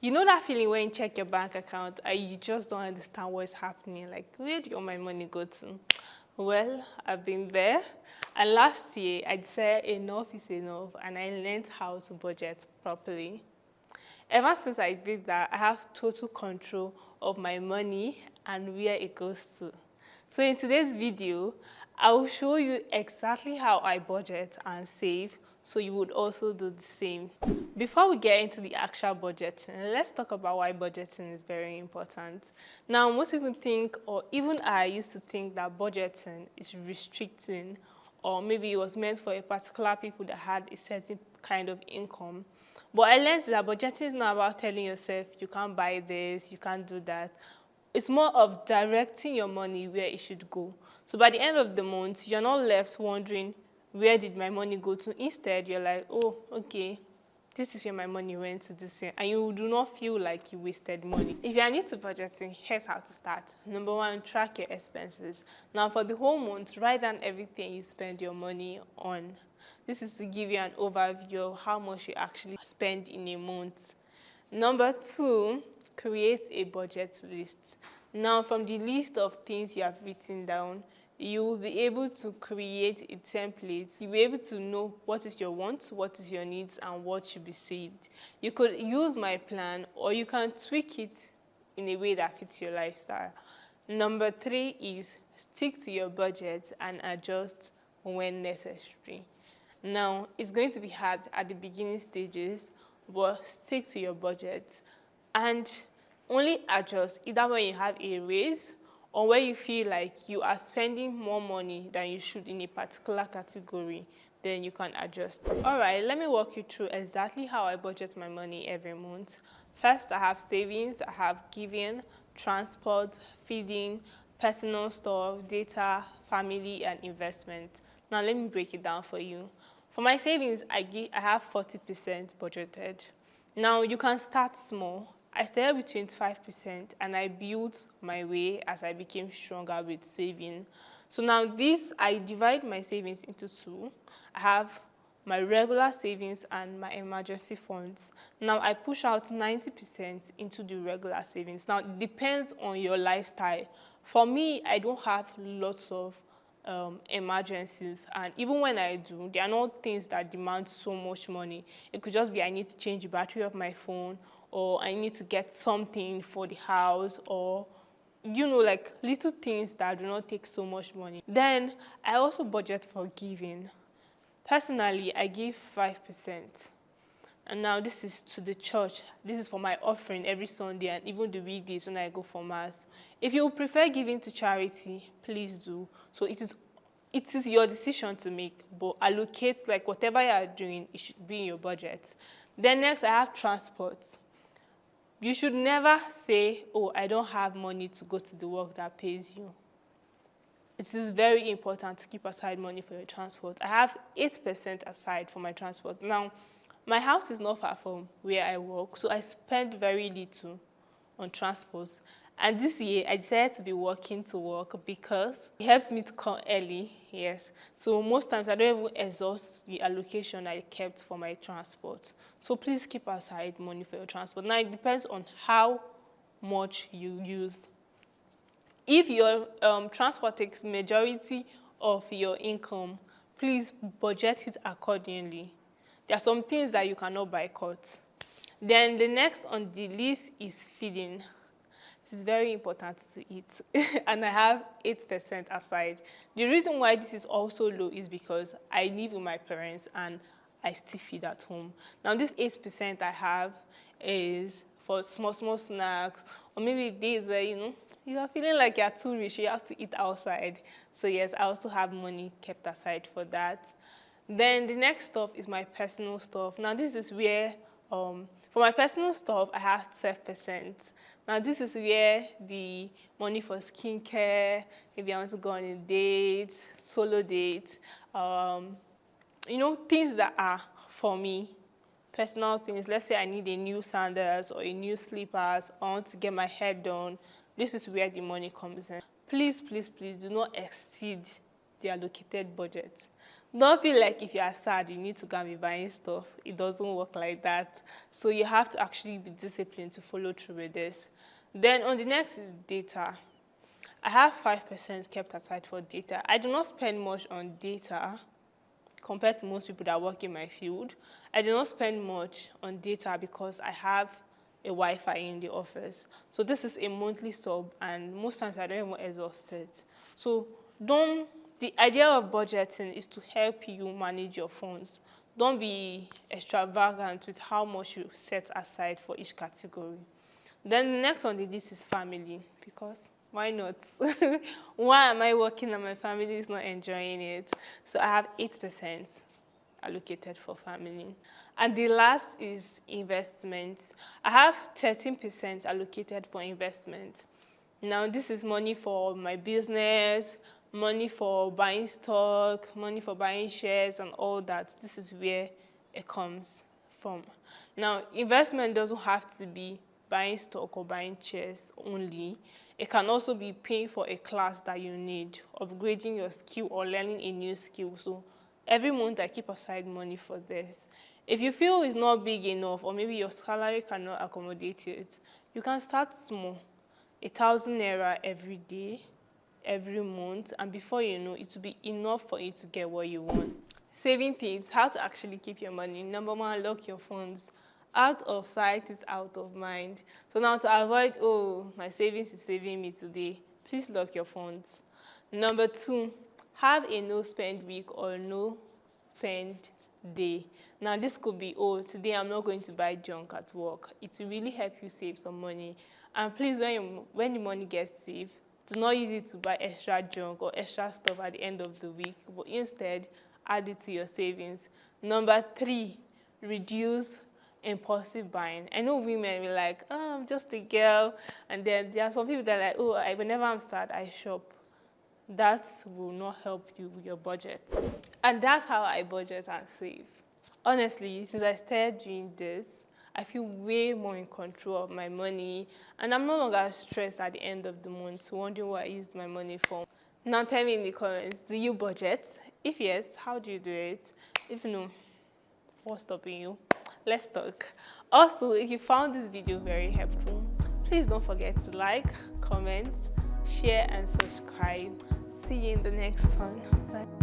You know that feeling when you check your bank account and you just don't understand what's happening? Like, where did all my money go to? Well, I've been there. And last year, I said enough is enough, and I learned how to budget properly. Ever since I did that, I have total control of my money and where it goes to. So in today's video, I will show you exactly how I budget and save so you would also do the same. Before we get into the actual budgeting, let's talk about why budgeting is very important. Now, most people think, or even I used to think, that budgeting is restricting, or maybe it was meant for a particular people that had a certain kind of income. But I learned that budgeting is not about telling yourself you can't buy this, you can't do that. It's more of directing your money where it should go. So by the end of the month, you're not left wondering, where did my money go to? Instead, you're like, oh, okay, this is where my money went to this year. And you do not feel like you wasted money. If you are new to budgeting, here's how to start. Number one, track your expenses. Now for the whole month, write down everything you spend your money on. This is to give you an overview of how much you actually spend in a month. Number two, create a budget list. Now, from the list of things you have written down, you will be able to create a template. You'll be able to know what is your wants, what is your needs, and what should be saved. You could use my plan, or you can tweak it in a way that fits your lifestyle. Number three is stick to your budget and adjust when necessary. Now, it's going to be hard at the beginning stages, but stick to your budget and only adjust either when you have a raise or when you feel like you are spending more money than you should in a particular category. Then you can adjust. All right, let me walk you through exactly how I budget my money every month. First, I have savings, I have giving, transport, feeding, personal stuff, data, family, and investment. Now let me break it down for you. For my savings, I have 40% budgeted. Now you can start small. I started with 25% and I built my way as I became stronger with saving. So now this, I divide my savings into two. I have my regular savings and my emergency funds. Now I push out 90% into the regular savings. Now it depends on your lifestyle. For me, I don't have lots of emergencies, and even when I do, they are not things that demand so much money. It could just be I need to change the battery of my phone, or I need to get something for the house, or like little things that do not take so much money. Then I also budget for giving. Personally, I give 5%. And now this is to the church. This is for my offering every Sunday and even the weekdays when I go for mass. If you prefer giving to charity, please do. So it is your decision to make, but allocate, like whatever you are doing, it should be in your budget. Then next, I have transport. You should never say, oh, I don't have money to go to the work that pays you. It is very important to keep aside money for your transport. I have 8% aside for my transport. Now, my house is not far from where I work, so I spend very little on transport. And this year, I decided to be walking to work because it helps me to come early, yes. So most times, I don't even exhaust the allocation I kept for my transport. So please keep aside money for your transport. Now, it depends on how much you use. If your transport takes majority of your income, please budget it accordingly. There are some things that you cannot boycott. Then the next on the list is feeding. It is very important to eat, and I have 8% aside. The reason why this is also low is because I live with my parents and I still feed at home. Now this 8% I have is for small snacks, or maybe days where you are feeling like you're too rich, you have to eat outside. So yes, I also have money kept aside for that. Then the next stuff is my personal stuff. Now this is where, for my personal stuff, I have 12%. Now this is where the money for skincare, maybe I want to go on a date, solo date, things that are for me, personal things. Let's say I need a new sandals or a new slippers, I want to get my hair done. This is where the money comes in. Please, please, please do not exceed the allocated budget. Don't feel like if you are sad, you need to go and be buying stuff. It doesn't work like that. So you have to actually be disciplined to follow through with this. Then on the next is data. I have 5% kept aside for data. I do not spend much on data compared to most people that work in my field. I do not spend much on data because I have a Wi-Fi in the office. So this is a monthly sub, and most times I don't even exhaust it. So the idea of budgeting is to help you manage your funds. Don't be extravagant with how much you set aside for each category. Then the next on the list is family, because why not? Why am I working and my family is not enjoying it? So I have 8% allocated for family. And the last is investment. I have 13% allocated for investment. Now this is money for my business, money for buying stock, money for buying shares and all that. This is where it comes from. Now investment doesn't have to be buying stock or buying shares only. It can also be paying for a class that you need, upgrading your skill or learning a new skill. So every month I keep aside money for this. If you feel it's not big enough, or maybe your salary cannot accommodate it, you can start small. 1,000 naira every day, every month, and before you know, it will be enough for you to get what you want. Saving tips, how to actually keep your money. Number one, lock your funds. Out of sight is out of mind. So now to avoid, oh, my savings is saving me today, please lock your funds. Number two, have a no spend week or no spend day. Now this could be, oh, today I'm not going to buy junk at work. It will really help you save some money. And please, when the money gets saved, do not use it to buy extra junk or extra stuff at the end of the week, but instead add it to your savings. Number three, reduce impulsive buying. I know women will like, oh, I'm just a girl, and then there are some people that are like, oh, whenever I'm sad, I shop. That will not help you with your budget. And that's how I budget and save. Honestly, since I started doing this, I feel way more in control of my money, and I'm no longer stressed at the end of the month wondering what I used my money for. Now tell me in the comments, do you budget? If yes, how do you do it? If no, what's stopping you? Let's talk. Also, if you found this video very helpful, please don't forget to like, comment, share, and subscribe. See you in the next one. Bye.